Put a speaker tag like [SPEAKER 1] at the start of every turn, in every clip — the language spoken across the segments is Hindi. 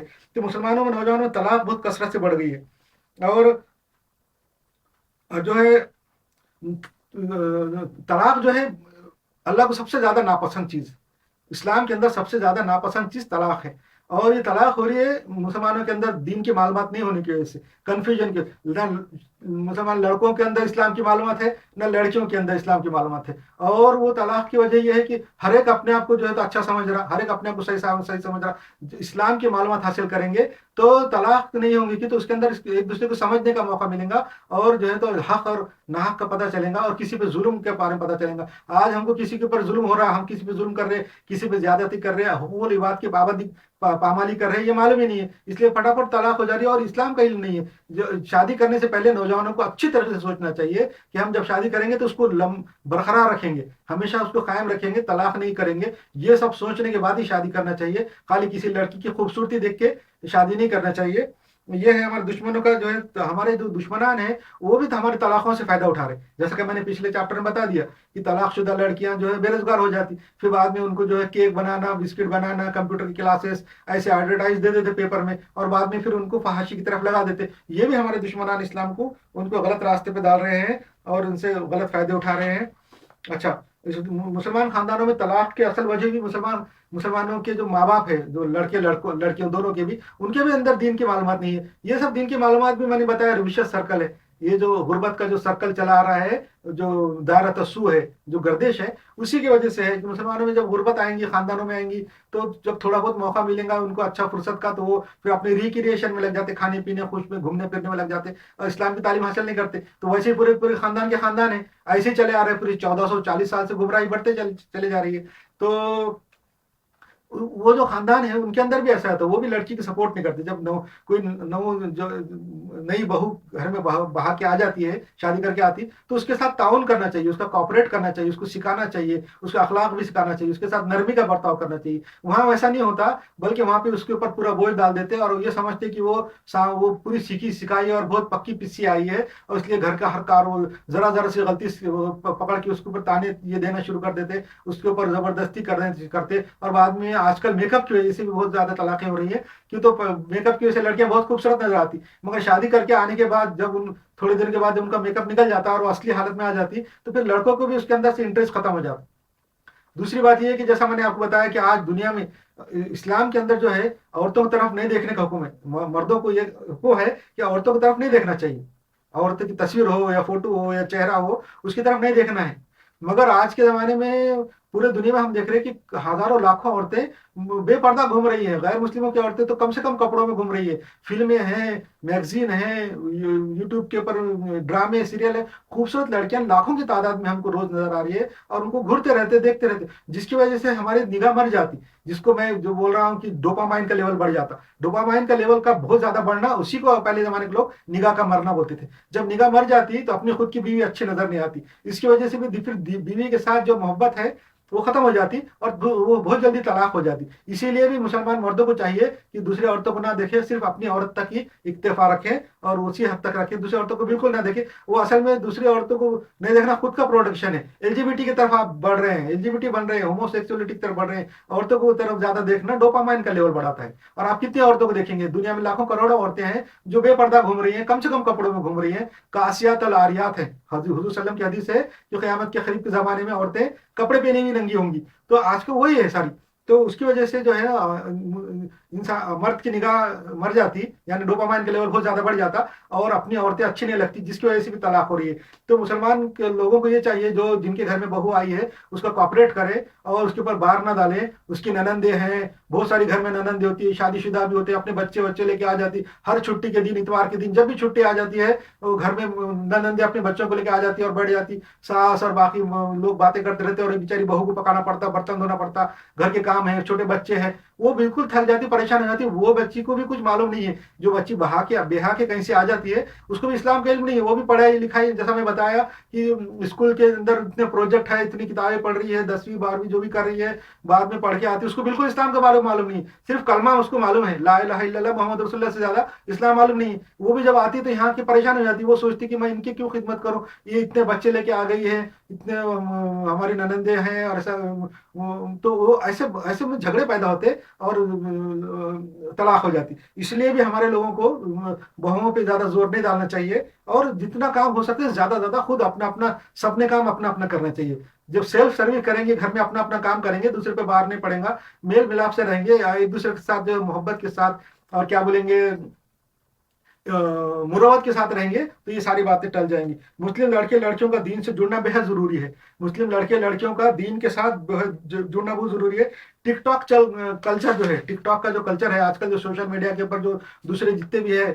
[SPEAKER 1] तो मुसलमानों में नौजवानों में तलाक बहुत कसरत से बढ़ गई है। और जो है तलाक जो है अल्लाह को सबसे ज्यादा नापसंद चीज, इस्लाम के अंदर सबसे ज्यादा नापसंद चीज तलाक है। और ये तलाक हो रही है मुसलमानों के अंदर दीन की मालूमात नहीं होने की वजह से, कंफ्यूजन के। मुसलमान लड़कों के अंदर इस्लाम की मालूमात है, न लड़कियों के अंदर इस्लाम की मालूमात है। और वो तलाक की वजह यह है कि हर एक अपने आप को जो है तो अच्छा समझ रहा, हर एक अपने आप को सही समझ रहा। इस्लाम की मालूमात हासिल करेंगे तो तलाक नहीं होंगी कि, तो उसके अंदर एक दूसरे को समझने का मौका मिलेगा, और जो है तो हक और नाहक का पता चलेगा, और किसी पे जुल्म के बारे में पता चलेगा। आज हमको किसी के ऊपर जुल्म हो रहा है, हम किसी पे जुल्म कर रहे हैं, किसी पे ज्यादती कर रहे हैं, हुकूक लिबाद की पाबंदी पामाली कर रहे हैं, ये मालूम ही नहीं है, इसलिए फटाफट तलाक हो जा रही है। और इस्लाम का इल्म नहीं है। जो शादी करने से पहले नौजवानों को अच्छी तरह से सोचना चाहिए कि हम जब शादी करेंगे तो उसको बरकरार रखेंगे, हमेशा उसको कायम रखेंगे, तलाक नहीं करेंगे। ये सब सोचने के बाद ही शादी करना चाहिए। खाली किसी लड़की की खूबसूरती देख के शादी नहीं करना चाहिए। ये है हमारे दुश्मनों का जो है, तो हमारे जो दुश्मनान है वो भी तो हमारे तलाकों से फायदा उठा रहे। जैसा कि मैंने पिछले चैप्टर में बता दिया कि तलाकशुदा लड़कियां जो है बेरोजगार हो जाती, फिर बाद में उनको जो है केक बनाना, बिस्किट बनाना, कंप्यूटर की क्लासेस ऐसे एडवर्टाइज दे देते पेपर में, और बाद में फिर उनको फहाशी की तरफ लगा देते। ये भी हमारे दुश्मनान इस्लाम को, उनको गलत रास्ते पे डाल रहे हैं और उनसे गलत फायदे उठा रहे हैं। अच्छा, मुसलमान खानदानों में तलाक के असल वजह भी मुसलमानों के जो माँ बाप है, जो लड़कों लड़कियों दोनों के भी, उनके भी अंदर दीन की मालूमात नहीं है। ये सब दीन की मालूमात भी मैंने बताया रिविशस सर्कल है। ये जो गुर्बत का जो सर्कल चला आ रहा है, जो दायरा तस्सू है, जो गर्दिश है, उसी की वजह से है कि मुसलमानों में जब गुर्बत आएंगी, खानदानों में आएंगी, तो जब थोड़ा बहुत मौका मिलेगा उनको अच्छा फुर्सत का, तो वो फिर अपने रिक्रिएशन में लग जाते, खाने पीने खुश में घूमने फिरने में लग जाते, और इस्लाम की तालीम हासिल नहीं करते। तो वैसे ही पूरे पूरे खानदान के खानदान है ऐसे ही चले आ रहे हैं, पूरी 1440 साल से गुमराही बढ़ते चले जा रही है। तो वो जो खानदान है उनके अंदर भी ऐसा है, तो वो भी लड़की की सपोर्ट नहीं करते। जब कोई जो नई बहू घर में बहा के आ जाती है, शादी करके आती, तो उसके साथ ताउन करना चाहिए, उसका कॉपरेट करना चाहिए, उसको सिखाना चाहिए, उसका अखलाक भी सिखाना चाहिए, उसके साथ नरमी का बर्ताव करना चाहिए। वहां वैसा नहीं होता, बल्कि वहां पे उसके ऊपर पूरा बोझ डाल देते हैं, और ये समझते कि वो पूरी सीखी सिखाई और बहुत पक्की पिस्सी आई है, और इसलिए घर का हर कार वो जरा जरा सी गलती पकड़ के उसके ऊपर ताने ये देना शुरू कर देते, उसके ऊपर जबरदस्ती करते। और बाद में आजकल मेकअप की वजह से भी बहुत ज्यादा तलाकें हो रही है, क्यों तो मेकअप की वजह से लड़कियां बहुत खूबसूरत नजर आती, मगर शादी करके आने के बाद जब उन थोड़ी देर के बाद जब उनका मेकअप निकल जाता और वो असली हालत में आ जाती, तो फिर लड़कों को भी उसके अंदर से इंटरेस्ट खत्म हो जाता। दूसरी बात यह है कि जैसा मैंने आपको बताया कि आज दुनिया में इस्लाम के अंदर जो है औरतों की तरफ नहीं देखने का हुक्म है। मर्दों को ये वो है कि औरतों की तरफ नहीं देखना चाहिए, औरत की तस्वीर हो या फोटो हो या चेहरा हो, उसकी तरफ नहीं देखना है। मगर आज के जमाने में पूरे दुनिया में हम देख रहे हैं कि हजारों लाखों औरतें बेपर्दा घूम रही हैं। गैर मुस्लिमों की औरतें तो कम से कम कपड़ों में घूम रही है। फिल्में हैं, मैगजीन है, यूट्यूब के ऊपर ड्रामे सीरियल है, खूबसूरत लड़कियां लाखों की तादाद में हमको रोज नजर आ रही है, और उनको घूरते रहते देखते रहते, जिसकी वजह से हमारी निगाह मर जाती। जिसको मैं जो बोल रहा हूँ कि डोपामाइन का लेवल बढ़ जाता, डोपामाइन का लेवल का बहुत ज्यादा बढ़ना, उसी को पहले जमाने के लोग निगाह का मरना बोलते थे। जब निगाह मर जाती तो अपनी खुद की बीवी अच्छी नजर नहीं आती, इसकी वजह से भी फिर बीवी के साथ जो मोहब्बत है वो खत्म हो जाती, और वो बहुत जल्दी तलाक हो जाती। इसीलिए भी मुसलमान मर्दों को चाहिए कि दूसरी औरतों को ना देखे, सिर्फ अपनी औरत तक ही इक्तफा रखें, और उसी हद तक रखें, दूसरी औरतों को बिल्कुल ना देखें। वो असल में दूसरी औरतों को नहीं देखना खुद का प्रोडक्शन है। एलजीबीटी की तरफ आप बढ़ रहे हैं, एलजीबीटी बन रहे हैं, होमोसेक्सुअलिटी की तरफ बढ़ रहे हैं, औरतों को तरफ ज्यादा देखना डोपामाइन का लेवल बढ़ाता है। और आप कितनी औरतों को देखेंगे, दुनिया में लाखों करोड़ों औरतें हैं जो बेपर्दा घूम रही हैं, कम से कम कपड़ों में घूम रही हैं, कासियात अल आरियात है। हुजूर सल्लम की हदीस है कि क़यामत के करीब के जमाने में औरतें कपड़े पहने हुई नंगी होंगी। तो आज को वही है सारी। तो उसकी वजह से जो है इंसान मर्द की निगाह मर जाती, यानी डोपामाइन का लेवल बहुत ज्यादा बढ़ जाता, और अपनी औरतें अच्छी नहीं लगती, जिसकी वजह से भी तलाक हो रही है। तो मुसलमान के लोगों को ये चाहिए, जो जिनके घर में बहू आई है उसका कॉपरेट करे, और उसके ऊपर बार ना डाले। उसकी ननंदे हैं, बहुत सारी घर में ननंदे होती है, शादीशुदा भी होते हैं, अपने बच्चे बच्चे लेके आ जाती, हर छुट्टी के दिन, इतवार के दिन, जब भी छुट्टी आ जाती है, वो घर में ननंदे अपने बच्चों को लेके आ जाती है और बैठ जाती। सास और बाकी लोग बातें करते रहते, और बेचारी बहू को पकाना पड़ता, बर्तन धोना पड़ता, घर के काम है, छोटे बच्चे हैं, वो बिल्कुल थक जाती, परेशान हो जाती। वो बच्ची को भी कुछ मालूम नहीं है, जो बच्ची बेहा के कहीं से आ जाती है, उसको भी इस्लाम का इल्म नहीं है। वो भी पढ़ाई लिखाई, जैसा मैं बताया कि स्कूल के अंदर इतने प्रोजेक्ट है, इतनी किताबें पढ़ रही है, 10वीं 12वीं जो भी कर रही है, बाद में पढ़ के आती है, उसको बिल्कुल इस्लाम का मालूम नहीं। सिर्फ कलमा उसको मालूम है, ला इलाहा इल्लल्लाह मोहम्मद रसूलुल्लाह, से ज्यादा इस्लाम मालूम नहीं। वो भी जब आती है तो यहाँ की परेशान हो जाती है, वो सोचती कि मैं इनकी क्यों खिदमत करूँ, ये इतने बच्चे लेके आ गई है, इतने हमारी ननंदे हैं, और ऐसा। तो वो ऐसे ऐसे में झगड़े पैदा होते और तलाक हो जाती। इसलिए भी हमारे लोगों को बहुओं पे ज़्यादा जोर नहीं डालना चाहिए और जितना काम हो सके ज़्यादा ज़्यादा खुद अपना अपना, सबने काम अपना अपना करना चाहिए। जब सेल्फ सर्विस करेंगे, घर में अपना अपना काम करेंगे, दूसरे पे बाहर नहीं पड़ेगा, मेल मिलाप से रहेंगे, एक दूसरे के साथ जो मोहब्बत के साथ और क्या बोलेंगे मुरवत के साथ रहेंगे, तो ये सारी बातें टल जाएंगी। मुस्लिम लड़के लड़कियों का दीन से जुड़ना बेहद जरूरी है। मुस्लिम लड़के लड़कियों का दीन के साथ जुड़ना बहुत जरूरी है। टिकटॉक कल्चर जो है, टिकटॉक का जो कल्चर है आजकल, जो सोशल मीडिया के ऊपर जो दूसरे जितने भी है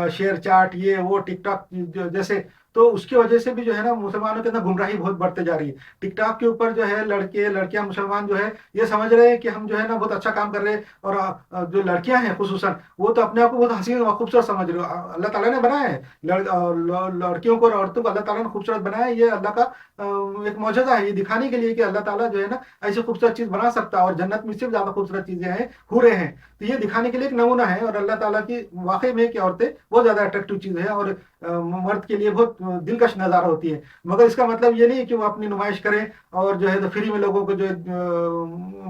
[SPEAKER 1] शेयर चैट ये वो टिकटॉक जैसे, तो उसकी वजह से भी जो है ना मुसलमानों के अंदर गुमराही बहुत बढ़ते जा रही है। टिकटॉक के ऊपर जो है लड़के लड़कियां मुसलमान जो है ये समझ रहे हैं कि हम जो है ना बहुत अच्छा काम कर रहे हैं, और जो लड़कियां हैं खुसूसन वो तो अपने आप को बहुत हसीन और खूबसूरत समझ रहे हो। अल्लाह ताला ने बनाया है लड़कियों को और औरतों को, अल्लाह ताला ने खूबसूरत बनाया है। ये अल्लाह का एक मौजूदा है, ये दिखाने के लिए कि अल्लाह ताला जो है ना ऐसी खूबसूरत चीज बना सकता है, और जन्नत में सिर्फ ज्यादा खूबसूरत चीजें हैं, हुरे हैं। तो ये दिखाने के लिए एक नमूना है, और अल्लाह ताला की वाकई में कि औरतें बहुत ज्यादा अट्रैक्टिव चीज है और मर्द के लिए बहुत दिलकश नज़ारा होती है। मगर इसका मतलब ये नहीं कि वो अपनी नुमाइश करें और जो है तो फ्री में लोगों को जो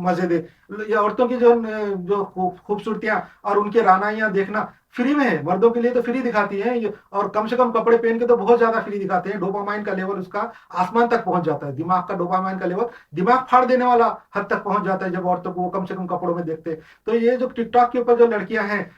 [SPEAKER 1] मजे दे। ये औरतों की जो खूबसूरतियां और उनके रानाइयां देखना फ्री में है, मर्दों के लिए तो फ्री दिखाती है और कम से कम कपड़े पहन के तो बहुत ज्यादा फ्री दिखाते हैं। डोपामाइन का लेवल उसका आसमान तक पहुंच जाता है, दिमाग का डोपामाइन का लेवल दिमाग फाड़ देने वाला हद तक पहुंच जाता है जब औरतों को वो कम से कम कपड़ों में देखते हैं। तो ये जो टिकटॉक के ऊपर जो लड़कियां हैं,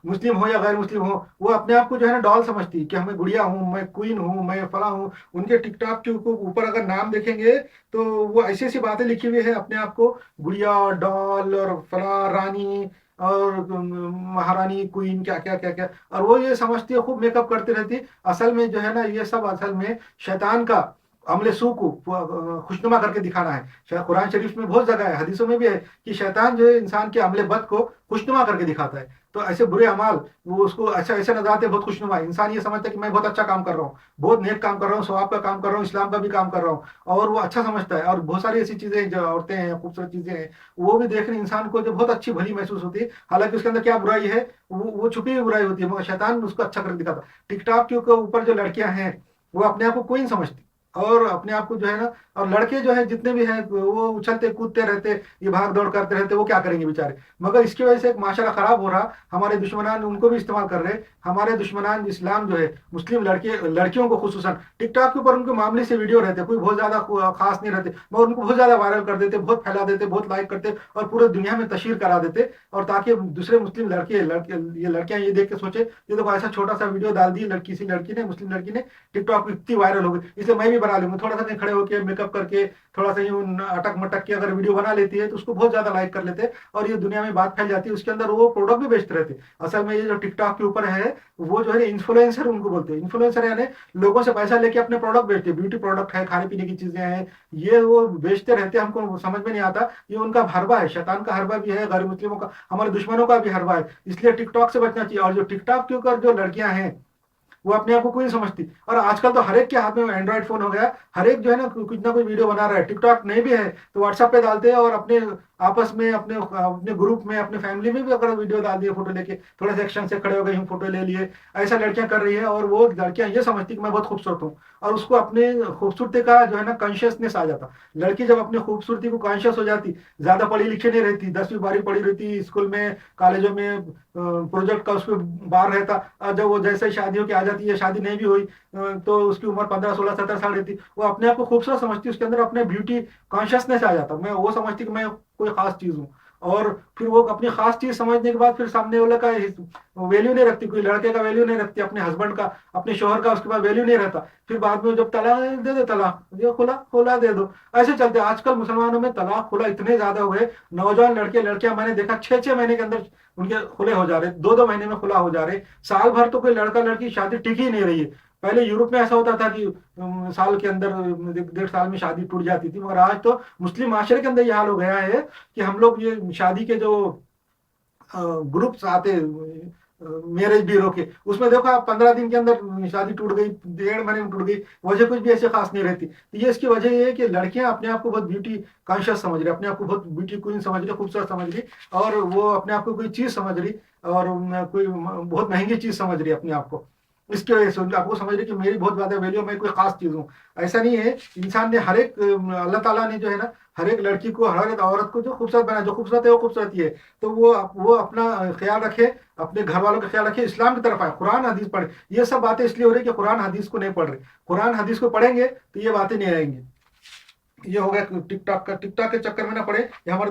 [SPEAKER 1] मुस्लिम हो या गैर मुस्लिम हो, वो अपने आप को जो है ना डॉल समझती है कि मैं गुड़िया हूँ, मैं क्वीन हूँ, मैं फला हूँ। उनके टिकटॉक के ऊपर अगर नाम देखेंगे तो वो ऐसी ऐसी बातें लिखी हुई है अपने आप को गुड़िया, डॉल और फला, रानी और महारानी, क्वीन, क्या क्या क्या क्या, और वो ये समझती है, खूब मेकअप करती रहती है। असल में जो है ना ये सब असल में शैतान का अमले सू को खुशनुमा करके दिखाना है। कुरान शरीफ में बहुत जगह है, हदीसों में भी है कि शैतान जो है इंसान के अमले बद को खुशनुमा करके दिखाता है। तो ऐसे बुरे अमाल वो उसको अच्छा ऐसे नजर आते हैं बहुत खुशनुमा, इंसान ये समझता है कि मैं बहुत अच्छा काम कर रहा हूँ, बहुत नेक काम कर रहा हूँ, सवाब का काम कर रहा हूँ, इस्लाम का भी काम कर रहा हूँ, और वो अच्छा समझता है। और बहुत सारी ऐसी चीजें जो औरतें हैं, खूबसूरत चीजें हैं, वो भी देखने इंसान को जो बहुत अच्छी भली महसूस होती है, हालांकि उसके अंदर क्या बुराई है वो छुपी हुई बुराई होती है, मगर शैतान उसको अच्छा करके दिखाता है। टिकटॉक के ऊपर जो लड़कियां हैं वो अपने आप को क्वीन समझती और अपने आप को जो है ना, और लड़के जो है जितने भी हैं वो उछलते कूदते रहते, ये भाग दौड़ करते रहते, वो क्या करेंगे बेचारे। मगर इसकी वजह से एक माशरा खराब हो रहा, हमारे दुश्मनान उनको भी इस्तेमाल कर रहे। हमारे दुश्मनान इस्लाम जो है मुस्लिम लड़कियों को खुसूसन टिकटॉक के ऊपर उनके मामले से वीडियो रहते, कोई बहुत ज्यादा खास नहीं रहते, मगर उनको बहुत ज्यादा वायरल कर देते, बहुत फैला देते, बहुत लाइक करते और पूरे दुनिया में तशहीर करा देते, और ताकि दूसरे मुस्लिम ये लड़कियां ये देख के सोचे ये देखो ऐसा छोटा सा वीडियो डाल दी किसी लड़की ने, मुस्लिम लड़की ने, टिकटॉक इतनी वायरल हो गई, इसलिए मैं भी बना लूंगा। थोड़ा सा कहीं खड़े होकर मेकअप करके थोड़ा सा यूं अटक मटक के अगर वीडियो बना लेती है तो उसको बहुत ज्यादा लाइक कर लेते हैं और ये दुनिया में बात फैल जाती है। उसके अंदर वो प्रोडक्ट भी बेचते रहते हैं। असल में ये जो टिकटॉक के ऊपर है वो जो है इन्फ्लुएंसर उनको बोलते हैं। इन्फ्लुएंसर यानी लोगों से पैसा लेके अपने प्रोडक्ट बेचते हैं, ब्यूटी प्रोडक्ट है, खाने पीने की चीजें हैं, ये वो बेचते रहते हैं। हमको समझ में नहीं आता, ये उनका हरबा है, शैतान का हरबा भी है, गैर मुस्लिमों का, हमारे दुश्मनों का भी हरबा है। इसलिए टिकटॉक से बचना चाहिए। और जो टिकटॉक के ऊपर जो लड़कियां हैं वो अपने आप को कोई नहीं समझती, और आजकल तो हर एक के हाथ में एंड्रॉइड फोन हो गया, हर एक जो है ना कुछ ना कोई वीडियो बना रहा है। टिकटॉक नहीं भी है तो व्हाट्सएप पे डालते हैं, और अपने आपस में अपने अपने ग्रुप में अपने फैमिली में भी अगर वीडियो डाल दिए फोटो लेके, थोड़ा सा एक्शन से खड़े हो गए, यूं फोटो ले लिए, ऐसा लड़कियां कर रही है। और वो लड़कियां ये समझती कि मैं बहुत खूबसूरत हूँ, और उसको अपने खूबसूरती का जो है ना कॉन्शियसनेस आ जाता। लड़की जब अपनी खूबसूरती को कॉन्शियस हो जाती, ज्यादा पढ़ी लिखी नहीं रहती, 10वीं 12वीं पढ़ी रहती, स्कूल में कॉलेजों में प्रोजेक्ट का उसको बाहर रहता, और जब वो जैसे शादियों की आ जाती है, शादी नहीं भी हुई तो उसकी उम्र 15 16 17 साल रहती, वो अपने आप को खूबसूरत समझती, उसके अंदर अपने ब्यूटी कॉन्शियसनेस आ जाता। मैं वो समझती कि मैं कोई खास चीज हूँ, और फिर वो अपनी खास चीज समझने के बाद फिर सामने वाले का वैल्यू नहीं रखती, कोई लड़के का वैल्यू नहीं रखती, अपने हस्बैंड का, अपने शोहर का उसके बाद वैल्यू नहीं रहता। फिर बाद में जब तलाक दे दो, तलाक ये खुला खुला दे दो, ऐसे चलते। आजकल मुसलमानों में तलाक खुला इतने ज्यादा हो गए, नौजवान लड़के लड़कियां मैंने देखा 6 महीने के अंदर उनके खुले हो जा रहे, 2 महीने में खुला हो जा रहे, साल भर तो कोई लड़का लड़की शादी टिक ही नहीं रही है। पहले यूरोप में ऐसा होता था कि साल के अंदर 1.5 साल में शादी टूट जाती थी, मगर आज तो मुस्लिम माशरे के अंदर ये हाल हो गया है कि हम लोग ये शादी के जो ग्रुप्स आते मैरिज ब्यूरो के, उसमें देखो आप 15 दिन के अंदर शादी टूट गई, 1.5 महीने में टूट गई, वजह कुछ भी ऐसे खास नहीं रहती। तो ये इसकी वजह ये है कि लड़कियां अपने आप को बहुत ब्यूटी कॉन्शियस समझ रही, अपने आप को बहुत ब्यूटी क्वीन समझ रही, खूबसूरत समझ रही, और वो अपने आप को कोई चीज समझ रही, और कोई बहुत महंगी चीज समझ रही है अपने आप को। इसकी वजह से आपको समझ रही कि मेरी बहुत ज्यादा वैल्यू, मैं कोई खास चीज हूँ। ऐसा नहीं है। इंसान ने हर एक अल्लाह ताला ने जो है ना हर एक लड़की को, हर एक औरत को जो खूबसूरत बना, जो खूबसूरत है वो खूबसूरत ही है। तो वो अपना ख्याल रखे, अपने घर वालों का ख्याल रखे, इस्लाम की तरफ आए, कुरान हदीस पढ़े। ये सब बातें इसलिए हो रही कि कुरान हदीस को नहीं पढ़ रहे। कुरान हदीस को पढ़ेंगे तो ये बातें नहीं आएंगी। ये हो गया टिकटॉक का, टिकटॉक के चक्कर में ना पड़े, ये हमारे